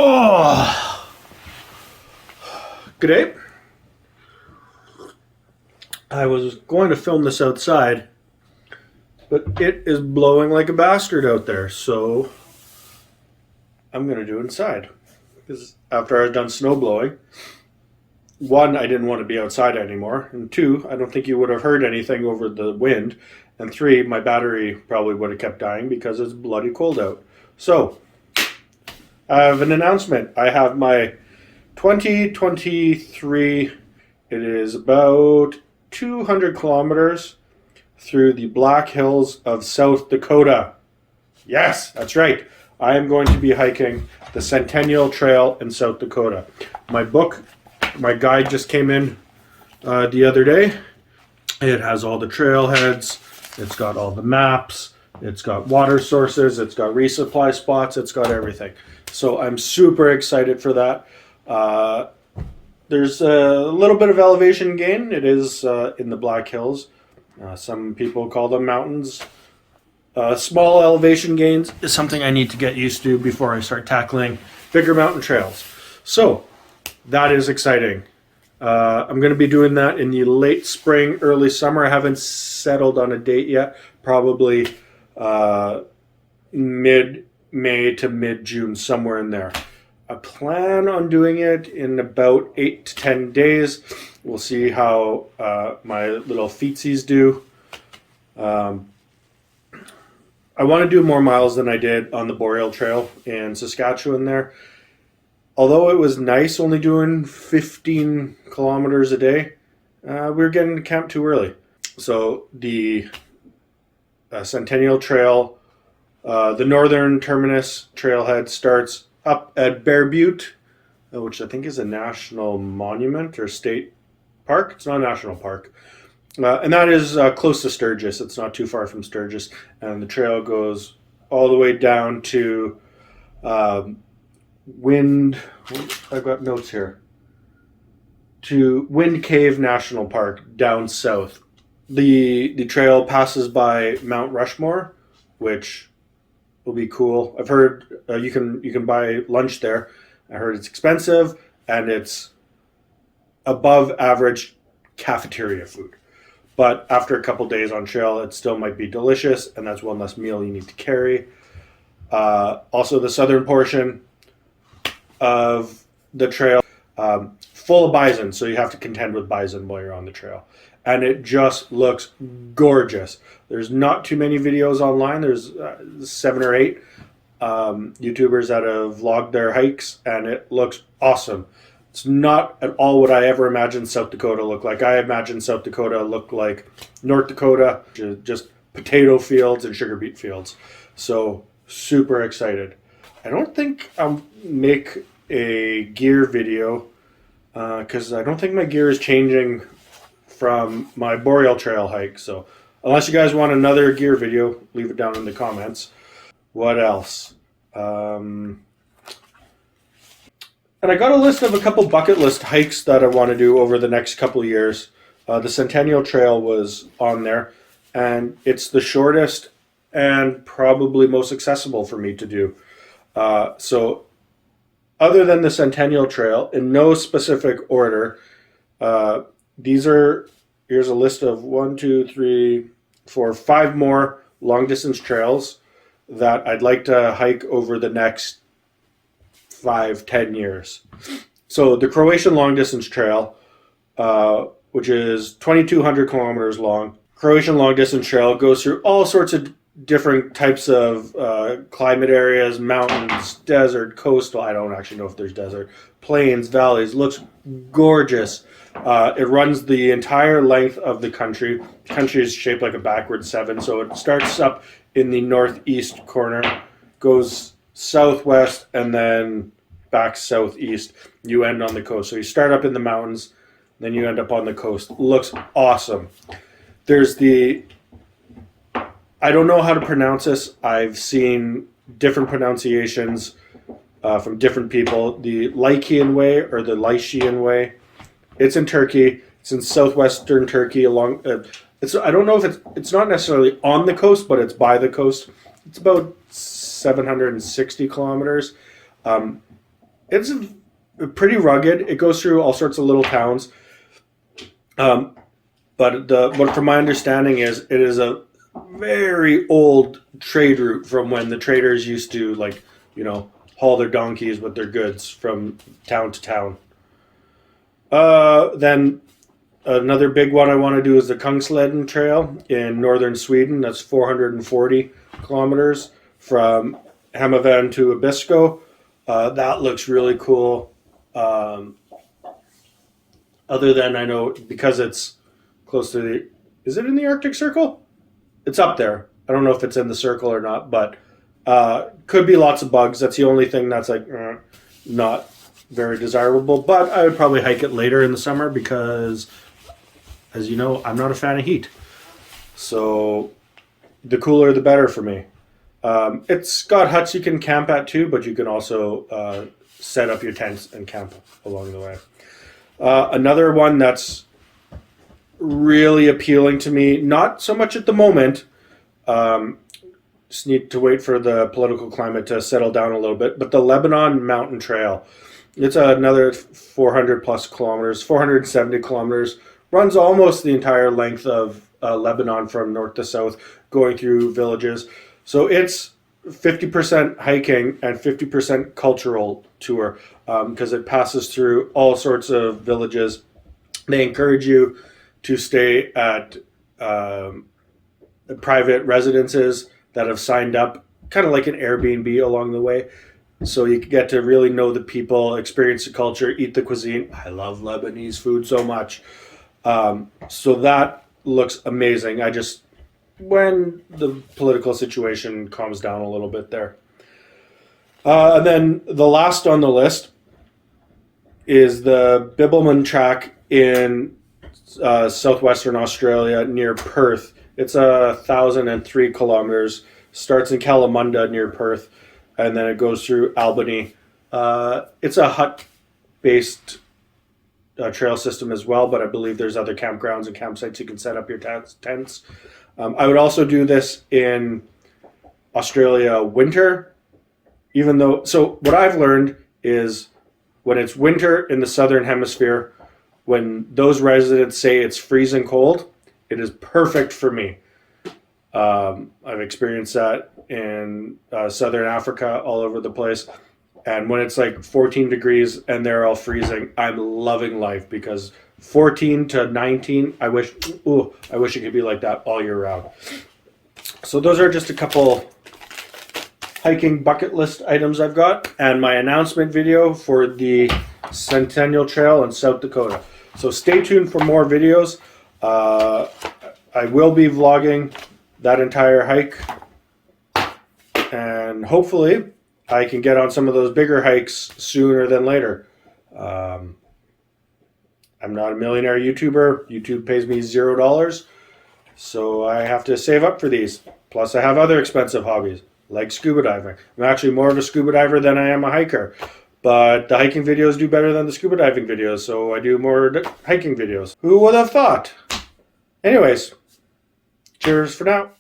Oh, G'day. I was going to film this outside, but it is blowing like a bastard out there, so I'm going to do it inside. Because after I was done snow blowing, one, I didn't want to be outside anymore, and two, I don't think you would have heard anything over the wind, and three, my battery probably would have kept dying because it's bloody cold out. So, I have an announcement. I have my 2023, it is about 200 kilometers through the Black Hills of South Dakota. Yes, that's right. I am going to be hiking the Centennial Trail in South Dakota. My guide just came in the other day. It has all the trailheads. It's got all the maps. It's got water sources. It's got resupply spots. It's got everything. So I'm super excited for that. There's a little bit of elevation gain. It is in the Black Hills. Some people call them mountains. Small elevation gains is something I need to get used to before I start tackling bigger mountain trails. So that is exciting. I'm going to be doing that in the late spring, early summer. I haven't settled on a date yet. Probably mid-May to mid-June, somewhere in there. I plan on doing it in about 8 to 10 days. We'll see how my little feetsies do. I want to do more miles than I did on the Boreal Trail in Saskatchewan there. Although it was nice only doing 15 kilometers a day, we were getting to camp too early. So the Centennial Trail, the northern terminus trailhead starts up at Bear Butte, which I think is a national monument or state park. It's not a national park. And that is close to Sturgis. It's not too far from Sturgis. And the trail goes all the way down to I've got notes here. To Wind Cave National Park down south. The trail passes by Mount Rushmore, which will be cool. I've heard you can buy lunch there. I heard it's expensive and it's above average cafeteria food. But after a couple days on trail, it still might be delicious, and that's one less meal you need to carry. Also, the southern portion of the trail, full of bison, so you have to contend with bison while you're on the trail. And it just looks gorgeous. There's not too many videos online. There's 7 or 8 YouTubers that have vlogged their hikes, and it looks awesome. It's not at all what I ever imagined South Dakota looked like. I imagined South Dakota looked like North Dakota, just potato fields and sugar beet fields. So super excited. I don't think I'll make a gear video because I don't think my gear is changing from my Boreal Trail hike. So unless you guys want another gear video, leave it down in the comments. What else? And I got a list of a couple bucket list hikes that I want to do over the next couple of years. The Centennial Trail was on there, and it's the shortest and probably most accessible for me to do. So other than the Centennial Trail, in no specific order, here's a list of 1, 2, 3, 4, 5 more long distance trails that I'd like to hike over the next 5-10 years. So the Croatian long distance trail, which is 2,200 kilometers long. Croatian long distance trail goes through all sorts of different types of climate areas, mountains, desert, coastal. I don't actually know if there's desert, plains, valleys. Looks gorgeous. It runs the entire length of the country. The country is shaped like a backward 7, so it starts up in the northeast corner, goes southwest, and then back southeast. You end on the coast. So you start up in the mountains, then you end up on the coast. Looks awesome. There's I don't know how to pronounce this. I've seen different pronunciations from different people. The Lycian Way or the Lycian Way. It's in Turkey. It's in southwestern Turkey. Along, I don't know if it's not necessarily on the coast, but it's by the coast. It's about 760 kilometers. It's pretty rugged. It goes through all sorts of little towns. But what from my understanding is it is a very old trade route from when the traders used to haul their donkeys with their goods from town to town. Then another big one I want to do is the Kungsleden Trail in northern Sweden. That's 440 kilometers from Hemavan to Abisko. That looks really cool. Other than I know because it's close to the, is it in the Arctic Circle? It's up there. I don't know if it's in the circle or not, but could be lots of bugs. That's the only thing that's not very desirable. But I would probably hike it later in the summer because, as you know, I'm not a fan of heat. So the cooler, the better for me. It's got huts you can camp at too, but you can also set up your tents and camp along the way. Another one that's really appealing to me, not so much at the moment. Just need to wait for the political climate to settle down a little bit. But the Lebanon Mountain Trail, it's another 400 plus kilometers, 470 kilometers, runs almost the entire length of Lebanon from north to south, going through villages. So it's 50% hiking and 50% cultural tour because it passes through all sorts of villages. They encourage you to stay at private residences that have signed up, kind of like an Airbnb along the way. So you get to really know the people, experience the culture, eat the cuisine. I love Lebanese food so much. So that looks amazing. When the political situation calms down a little bit there. And then the last on the list is the Bibbulmun track in southwestern Australia near Perth. It's 1,003 kilometers, starts in Kalamunda near Perth, and then it goes through Albany. It's a hut-based trail system as well, but I believe there's other campgrounds and campsites you can set up your tents. I would also do this in Australia winter, so what I've learned is when it's winter in the southern hemisphere, when those residents say it's freezing cold, it is perfect for me. I've experienced that in southern Africa, all over the place. And when it's like 14 degrees and they're all freezing, I'm loving life because 14 to 19, I wish it could be like that all year round. So those are just a couple hiking bucket list items I've got and my announcement video for the Centennial Trail in South Dakota. So stay tuned for more videos. I will be vlogging that entire hike and hopefully I can get on some of those bigger hikes sooner than later. I'm not a millionaire YouTuber. YouTube pays me $0, so I have to save up for these. Plus, I have other expensive hobbies, like scuba diving. I'm actually more of a scuba diver than I am a hiker, but the hiking videos do better than the scuba diving videos, so I do more hiking videos. Who would have thought? Anyways, cheers for now.